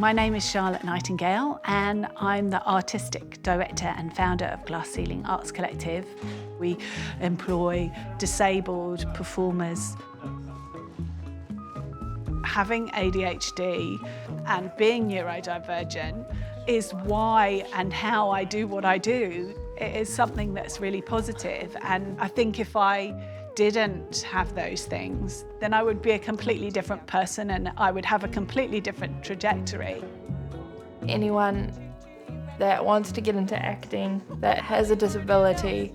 My name is Charlotte Nightingale and I'm the artistic director and founder of Glass Ceiling Arts Collective. We employ disabled performers. Having ADHD and being neurodivergent is why and how I do what I do. It is something that's really positive, and I think if I didn't have those things, then I would be a completely different person and I would have a completely different trajectory. Anyone that wants to get into acting that has a disability,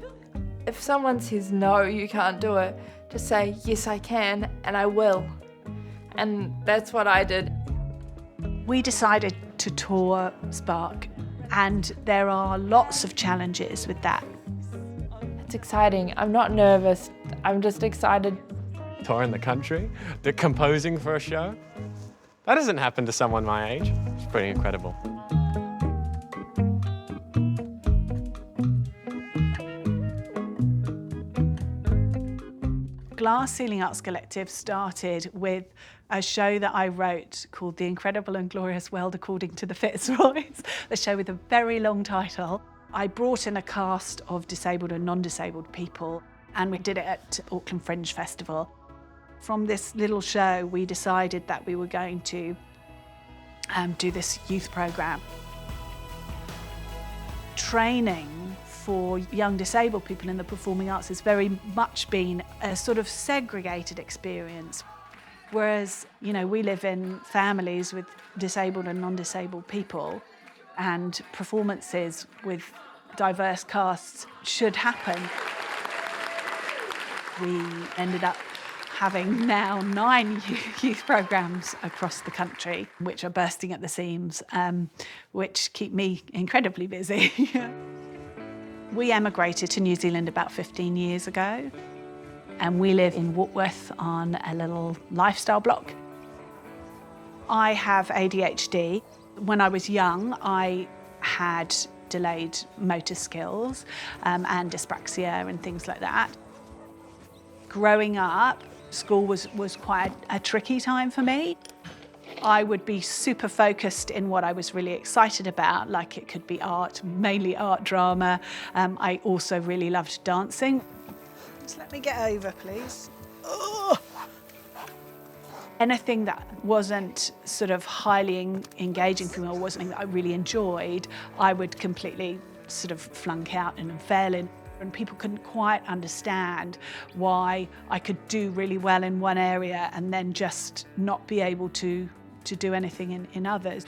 if someone says no, you can't do it, just say yes I can and I will. And that's what I did. We decided to tour Spark, and there are lots of challenges with that. It's exciting. I'm not nervous. I'm just excited. Touring the country, composing for a show. That doesn't happen to someone my age. It's pretty incredible. Glass Ceiling Arts Collective started with a show that I wrote called The Incredible and Glorious World According to the Fitzroys, the show with a very long title. I brought in a cast of disabled and non-disabled people, and we did it at Auckland Fringe Festival. From this little show, we decided that we were going to do this youth programme. Training for young disabled people in the performing arts has very much been a sort of segregated experience. Whereas, you know, we live in families with disabled and non-disabled people, and performances with diverse casts should happen. We ended up having now 9 youth programmes across the country, which are bursting at the seams, which keep me incredibly busy. We emigrated to New Zealand about 15 years ago, and we live in Warkworth on a little lifestyle block. I have ADHD. When I was young, I had delayed motor skills and dyspraxia and things like that. Growing up, school was quite a tricky time for me. I would be super focused in what I was really excited about, like it could be art, mainly art drama. I also really loved dancing. Just let me get over, please. Oh. Anything that wasn't sort of highly engaging for me or wasn't something that I really enjoyed, I would completely sort of flunk out and fail in. And people couldn't quite understand why I could do really well in one area and then just not be able to do anything in others.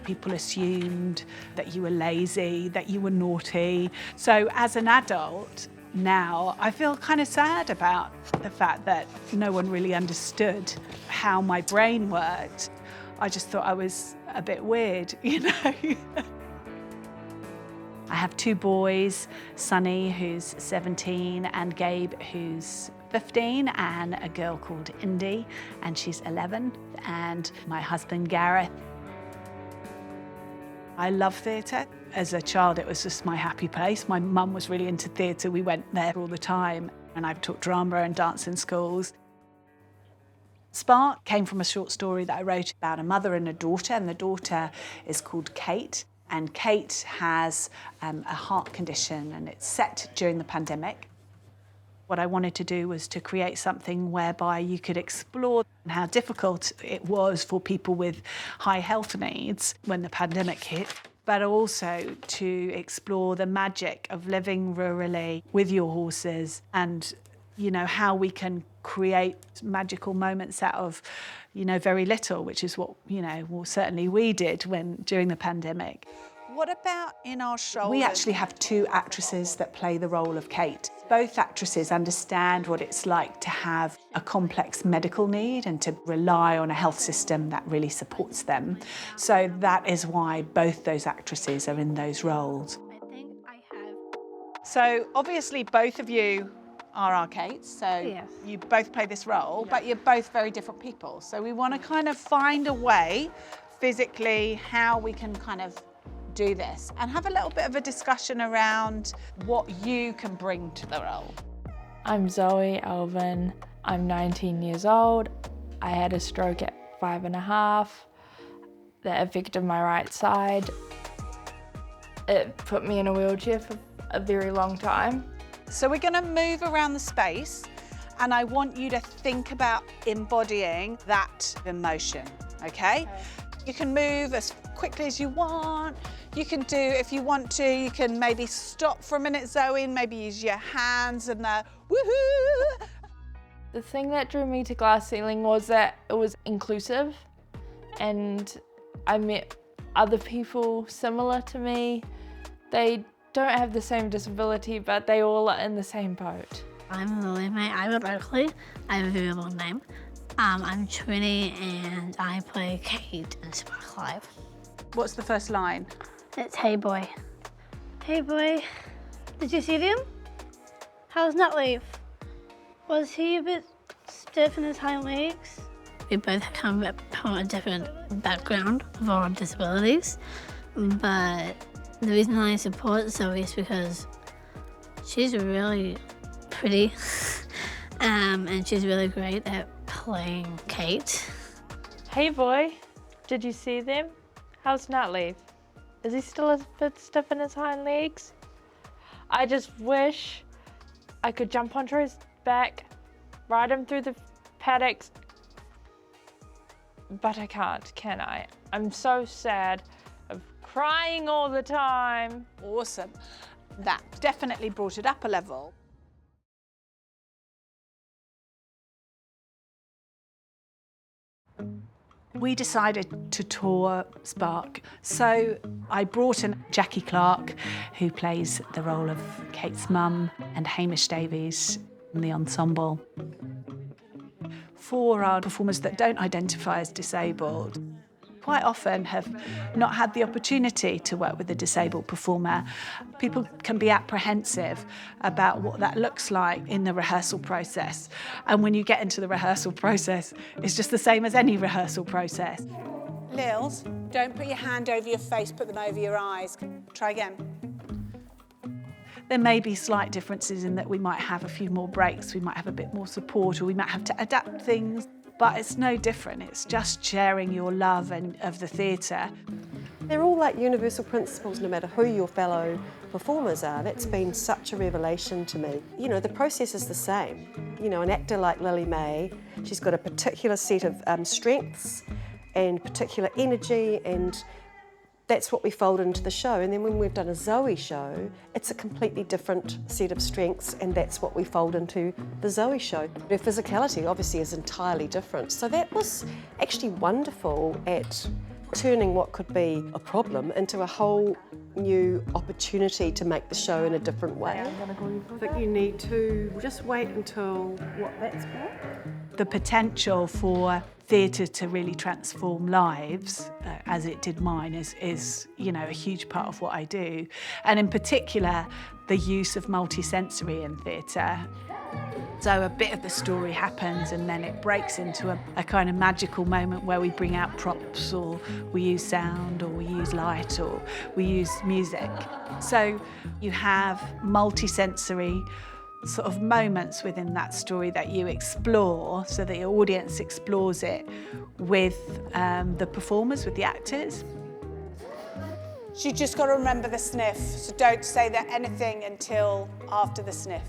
People assumed that you were lazy, that you were naughty. So as an adult now, I feel kind of sad about the fact that no one really understood how my brain worked. I just thought I was a bit weird, you know. I have 2 boys, Sonny, who's 17, and Gabe, who's 15, and a girl called Indy, and she's 11, and my husband, Gareth. I love theatre. As a child, it was just my happy place. My mum was really into theatre. We went there all the time, and I've taught drama and dance in schools. Spark came from a short story that I wrote about a mother and a daughter, and the daughter is called Kate. And Kate has a heart condition, and it's set during the pandemic. What I wanted to do was to create something whereby you could explore how difficult it was for people with high health needs when the pandemic hit, but also to explore the magic of living rurally with your horses, and you know, how we can create magical moments out of, you know, very little, which is what, you know, well, certainly we did during the pandemic. What about in our show? We actually have 2 actresses that play the role of Kate. Both actresses understand what it's like to have a complex medical need and to rely on a health system that really supports them. So that is why both those actresses are in those roles. So obviously both of you are our Kates, so Yes. you both play this role, but you're both very different people. So we want to kind of find a way physically how we can kind of do this and have a little bit of a discussion around what you can bring to the role. I'm Zoe Alvin. I'm 19 years old. I had a stroke at 5.5 that affected my right side. It put me in a wheelchair for a very long time. So we're going to move around the space, and I want you to think about embodying that emotion, okay? You can move as quickly as you want. You can do, if you want to, you can maybe stop for a minute, Zoe, and maybe use your hands and the woohoo. The thing that drew me to Glass Ceiling was that it was inclusive, and I met other people similar to me. They don't have the same disability, but they all are in the same boat. I'm Lily Mae. I'm a Berkeley. I have a very long name. I'm 20 and I play Kate in Spark Live. What's the first line? It's hey boy. Hey boy, did you see them? How's Nut Leaf? Was he a bit stiff in his hind legs? We both come from a different background of our disabilities, but the reason I support Zoe is because she's really pretty and she's really great at playing Kate. Hey boy, did you see them? How's Nutleaf? Is he still a bit stiff in his hind legs? I just wish I could jump onto his back, ride him through the paddocks, but I can't, can I? I'm so sad of crying all the time. Awesome. That definitely brought it up a level. We decided to tour Spark, so I brought in Jackie Clark, who plays the role of Kate's mum, and Hamish Davies in the ensemble. For our performers that don't identify as disabled, quite often have not had the opportunity to work with a disabled performer. People can be apprehensive about what that looks like in the rehearsal process. And when you get into the rehearsal process, it's just the same as any rehearsal process. Lils, don't put your hand over your face, put them over your eyes. Try again. There may be slight differences in that we might have a few more breaks, we might have a bit more support, or we might have to adapt things. But it's no different, it's just sharing your love of the theatre. They're all like universal principles, no matter who your fellow performers are. That's been such a revelation to me. You know, the process is the same. You know, an actor like Lily Mae, she's got a particular set of strengths and particular energy, and that's what we fold into the show. And then when we've done a Zoe show, it's a completely different set of strengths, and that's what we fold into the Zoe show. Her physicality obviously is entirely different. So that was actually wonderful at turning what could be a problem into a whole new opportunity to make the show in a different way. I think you need to just wait until what that's about. The potential for theatre to really transform lives, as it did mine, is you know, a huge part of what I do. And in particular, the use of multisensory in theatre. So a bit of the story happens and then it breaks into a kind of magical moment where we bring out props, or we use sound, or we use light, or we use music. So you have multisensory sort of moments within that story that you explore, so that your audience explores it with the performers, with the actors. So you just got to remember the sniff, so don't say that anything until after the sniff.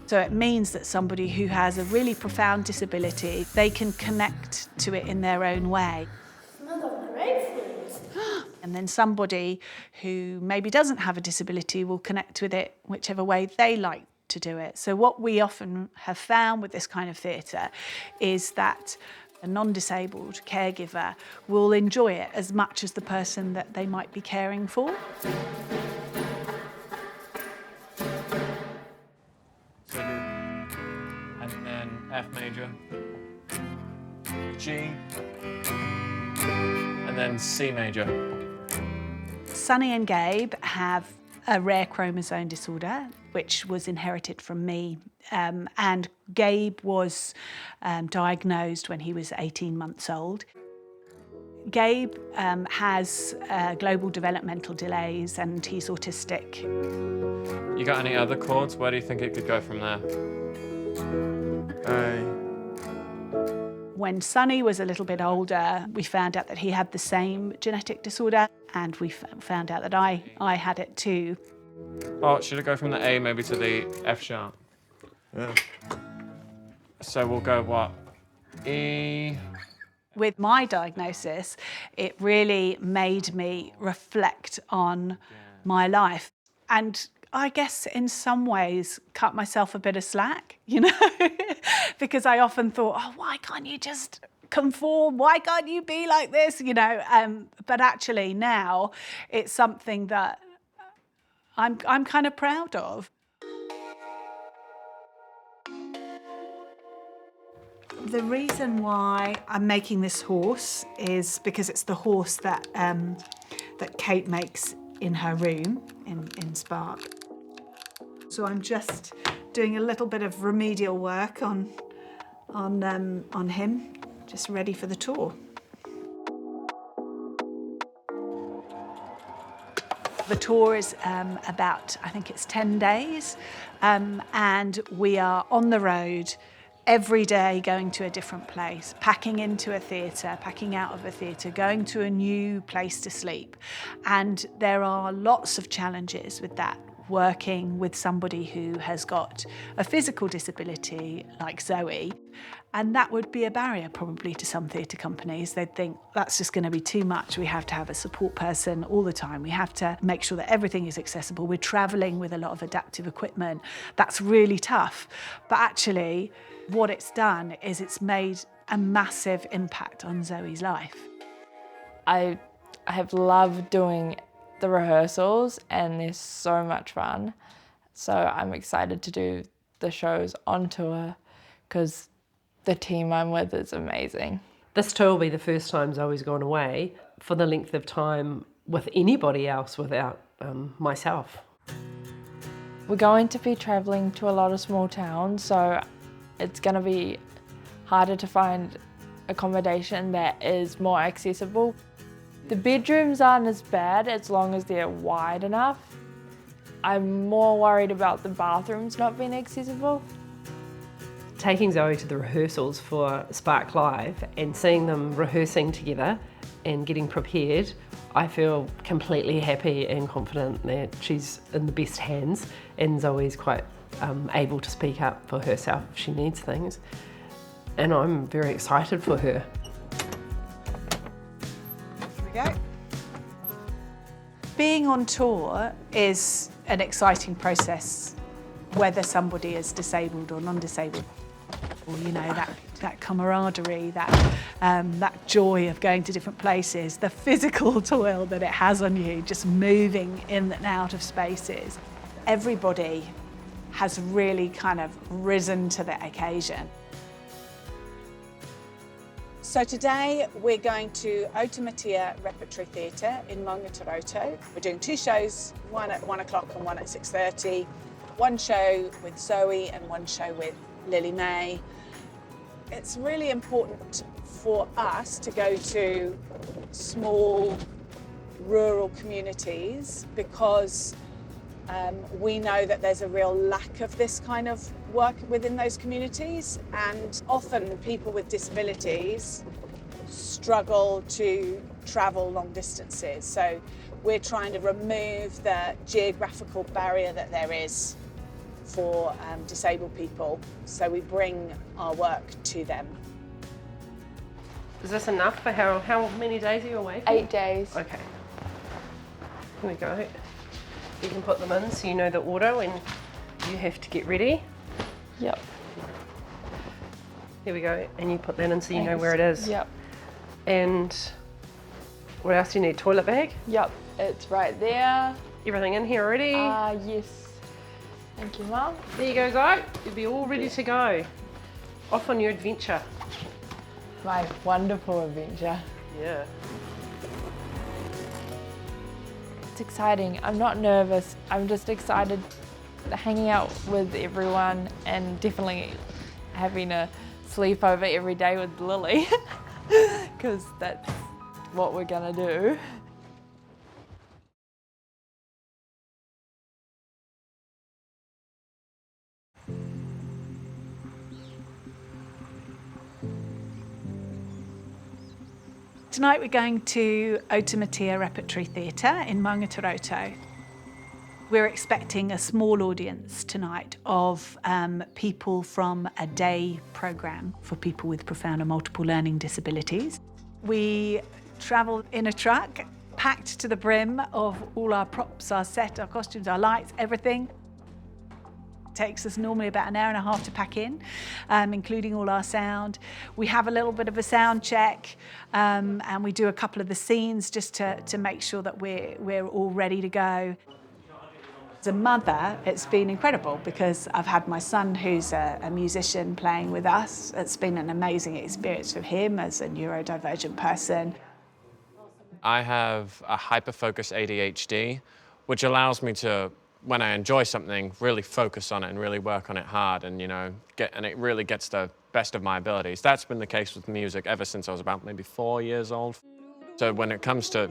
So it means that somebody who has a really profound disability, they can connect to it in their own way. Smells like grapefruit. And then somebody who maybe doesn't have a disability will connect with it whichever way they like to do it. So what we often have found with this kind of theatre is that a non-disabled caregiver will enjoy it as much as the person that they might be caring for. And then F major, G, and then C major. Sunny and Gabe have a rare chromosome disorder, which was inherited from me. And Gabe was diagnosed when he was 18 months old. Gabe has global developmental delays and he's autistic. You got any other chords? Where do you think it could go from there? When Sonny was a little bit older, we found out that he had the same genetic disorder, and we found out that I had it too. Oh, should I go from the A maybe to the F sharp? Yeah. So we'll go what? E. With my diagnosis, it really made me reflect on my life. And I guess in some ways cut myself a bit of slack, you know, because I often thought, oh, why can't you just conform? Why can't you be like this? You know, but actually now it's something that I'm kind of proud of. The reason why I'm making this horse is because it's the horse that that Kate makes in her room in Spark. So I'm just doing a little bit of remedial work on him, just ready for the tour. The tour is about, I think it's 10 days, and we are on the road every day, going to a different place, packing into a theatre, packing out of a theatre, going to a new place to sleep. And there are lots of challenges with that, working with somebody who has got a physical disability like Zoe. And that would be a barrier probably to some theatre companies. They'd think that's just going to be too much. We have to have a support person all the time. We have to make sure that everything is accessible. We're travelling with a lot of adaptive equipment. That's really tough. But actually, what it's done is it's made a massive impact on Zoe's life. I have loved doing the rehearsals and they're so much fun. So I'm excited to do the shows on tour because the team I'm with is amazing. This tour will be the first time Zoe's gone away for the length of time with anybody else without myself. We're going to be travelling to a lot of small towns, so it's going to be harder to find accommodation that is more accessible. The bedrooms aren't as bad as long as they're wide enough. I'm more worried about the bathrooms not being accessible. Taking Zoe to the rehearsals for Spark Live and seeing them rehearsing together and getting prepared, I feel completely happy and confident that she's in the best hands, and Zoe's quite able to speak up for herself if she needs things. And I'm very excited for her. Here we go. Being on tour is an exciting process, whether somebody is disabled or non-disabled. Or, you know, that camaraderie, that joy of going to different places, the physical toil that it has on you, just moving in and out of spaces. Everybody has really kind of risen to the occasion. So today we're going to Otamatia Repertory Theatre in Maungataroto. We're doing 2 shows, one at 1 o'clock and one at 6:30. One show with Zoe and one show with Lily May. It's really important for us to go to small rural communities because we know that there's a real lack of this kind of work within those communities, and often people with disabilities struggle to travel long distances. So we're trying to remove the geographical barrier that there is for disabled people, so we bring our work to them. Is this enough for how many days are you away for? 8 days. Okay. Here we go. You can put them in so you know the order when you have to get ready. Yep. Here we go. And you put that in so you know where it is. Yep. And what else do you need? Toilet bag? Yep. It's right there. Everything in here already? Yes. Thank you, Mum. There you go, Zoe. You'll be all ready to go. Off on your adventure. My wonderful adventure. Yeah. It's exciting. I'm not nervous. I'm just excited hanging out with everyone and definitely having a sleepover every day with Lily because that's what we're gonna do. Tonight we're going to Otamatea Repertory Theatre in Maungataroto. We're expecting a small audience tonight of people from a day programme for people with profound and multiple learning disabilities. We travel in a truck, packed to the brim of all our props, our set, our costumes, our lights, everything. It takes us normally about an hour and a half to pack in, including all our sound. We have a little bit of a sound check, and we do a couple of the scenes just to make sure that we're all ready to go. As a mother, it's been incredible because I've had my son who's a musician playing with us. It's been an amazing experience for him as a neurodivergent person. I have a hyper-focused ADHD, which allows me to, when I enjoy something, really focus on it and really work on it hard and, and it really gets the best of my abilities. That's been the case with music ever since I was about maybe 4 years old. So when it comes to,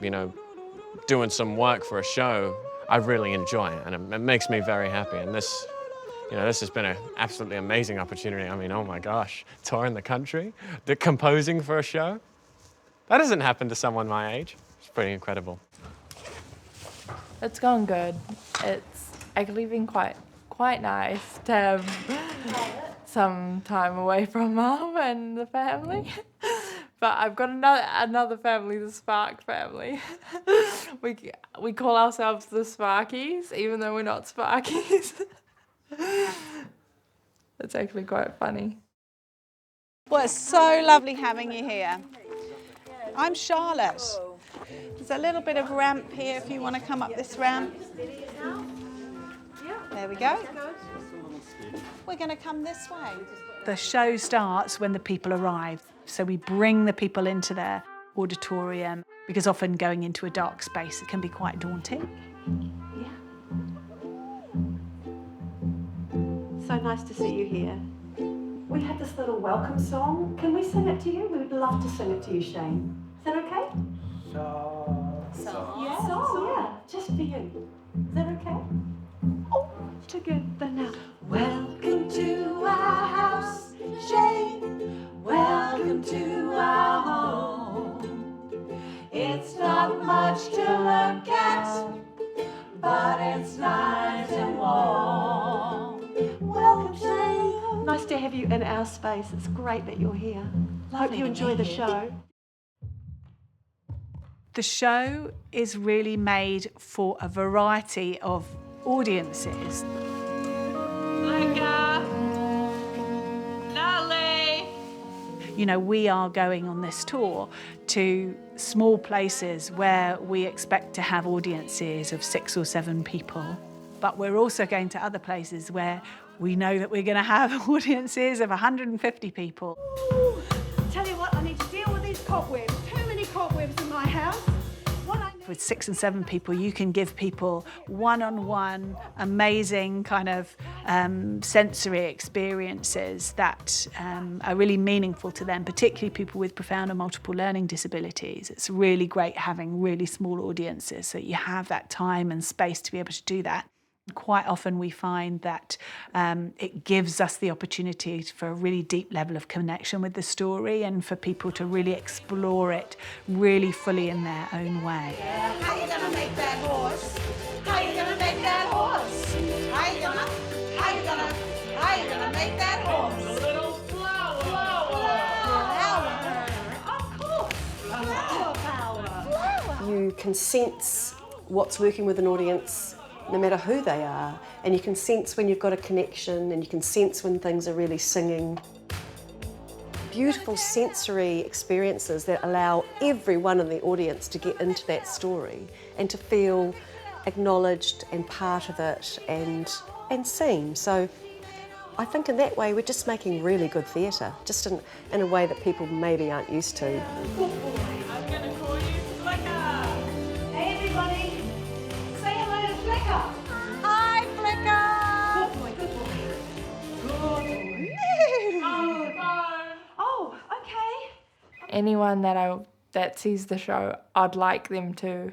doing some work for a show, I really enjoy it and it makes me very happy. And this has been an absolutely amazing opportunity. I mean, oh my gosh, touring the country, composing for a show. That doesn't happen to someone my age. It's pretty incredible. It's gone good. It's actually been quite nice to have some time away from Mum and the family. But I've got another family, the Spark family. We call ourselves the Sparkies, even though we're not Sparkies. It's actually quite funny. Well, it's so lovely having you here. I'm Charlotte. There's a little bit of ramp here if you want to come up this ramp. There we go. We're going to come this way. The show starts when the people arrive, so we bring the people into their auditorium because often going into a dark space it can be quite daunting. So nice to see you here. We had this little welcome song. Can we sing it to you? We would love to sing it to you, Shane. Is that okay? Yeah, just for you. Is that okay? Oh, together now. Welcome to our house, Shane. Welcome to our home. It's not much to look at, but it's nice and warm. Welcome, Shane. Nice to have you in our space. It's great that you're here. Hope you enjoy the show. The show is really made for a variety of audiences. We are going on this tour to small places where we expect to have audiences of 6 or 7 people. But we're also going to other places where we know that we're going to have audiences of 150 people. Ooh, tell you what, I need to deal with these cobwebs. Too many cobwebs in my house. With 6 and 7 people, you can give people one-on-one, amazing kind of sensory experiences that are really meaningful to them, particularly people with profound and multiple learning disabilities. It's really great having really small audiences so you have that time and space to be able to do that. Quite often we find that it gives us the opportunity for a really deep level of connection with the story and for people to really explore it really fully in their own way. How you gonna make that horse? How you gonna make that horse? How you gonna make that horse? A little flower. Of course. Flower power. You can sense what's working with an audience no matter who they are, and you can sense when you've got a connection and you can sense when things are really singing. Beautiful sensory experiences that allow everyone in the audience to get into that story and to feel acknowledged and part of it and seen. So I think in that way we're just making really good theatre, just in a way that people maybe aren't used to. I'm gonna call you Flicker. Hey everybody, say hello to Flicker. Hi, Flicker! Good boy, good boy. Good boy. Oh, okay. Anyone that sees the show, I'd like them to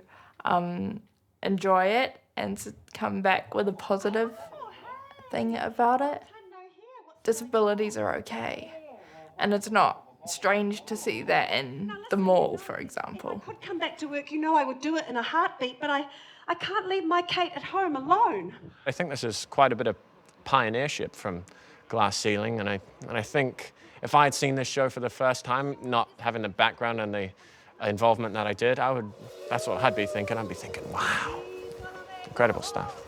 enjoy it and come back with a positive thing about it. Disabilities are okay, and it's not strange to see that in the mall, for example. I could come back to work, you know I would do it in a heartbeat, but I can't leave my Kate at home alone. I think this is quite a bit of pioneership from Glass Ceiling, and I think if I had seen this show for the first time, not having the background and the involvement that I did, that's what I'd be thinking. I'd be thinking, wow, incredible stuff.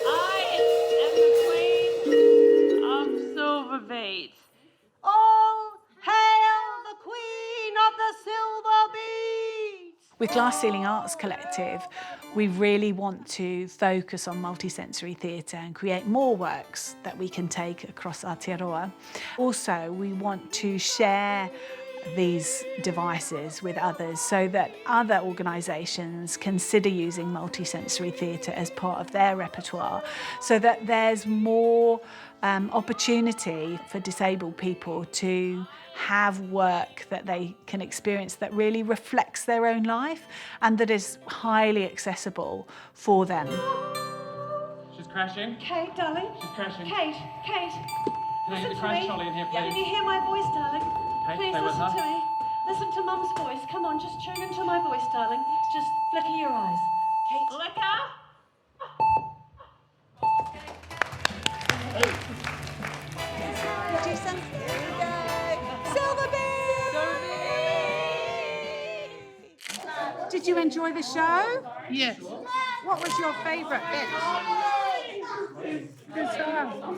I am the Queen of Silver Beats. All hail the Queen of the Silver Beats! With Glass Ceiling Arts Collective, we really want to focus on multisensory theatre and create more works that we can take across Aotearoa. Also, we want to share these devices with others so that other organisations consider using multisensory theatre as part of their repertoire, so that there's more opportunity for disabled people to have work that they can experience that really reflects their own life and that is highly accessible for them. She's crashing. Kate, darling. She's crashing. Kate. Can I get the crash trolley in here, please? Can you hear my voice, darling? Kate, Please stay with listen her. to me. Listen to Mum's voice. Come on, just tune into my voice, darling. Just flicker your eyes. Kate. Flicker! Do something. There we go. Silver Beat! Did you enjoy the show? Yes. What was your favourite bit?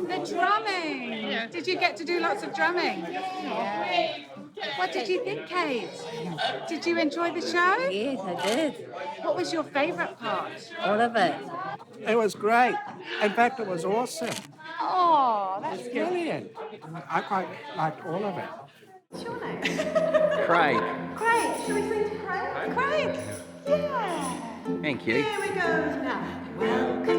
The drumming. Yeah. Did you get to do lots of drumming? Yeah. What did you think, Kate? Did you enjoy the show? Yes, I did. What was your favourite part? All of it. It was great. In fact, it was awesome. Oh, that's It's brilliant. I quite liked all of it. What's your name? Craig. Craig. Shall we sing to Craig? Craig. Yeah. Thank you. Here we go now. Welcome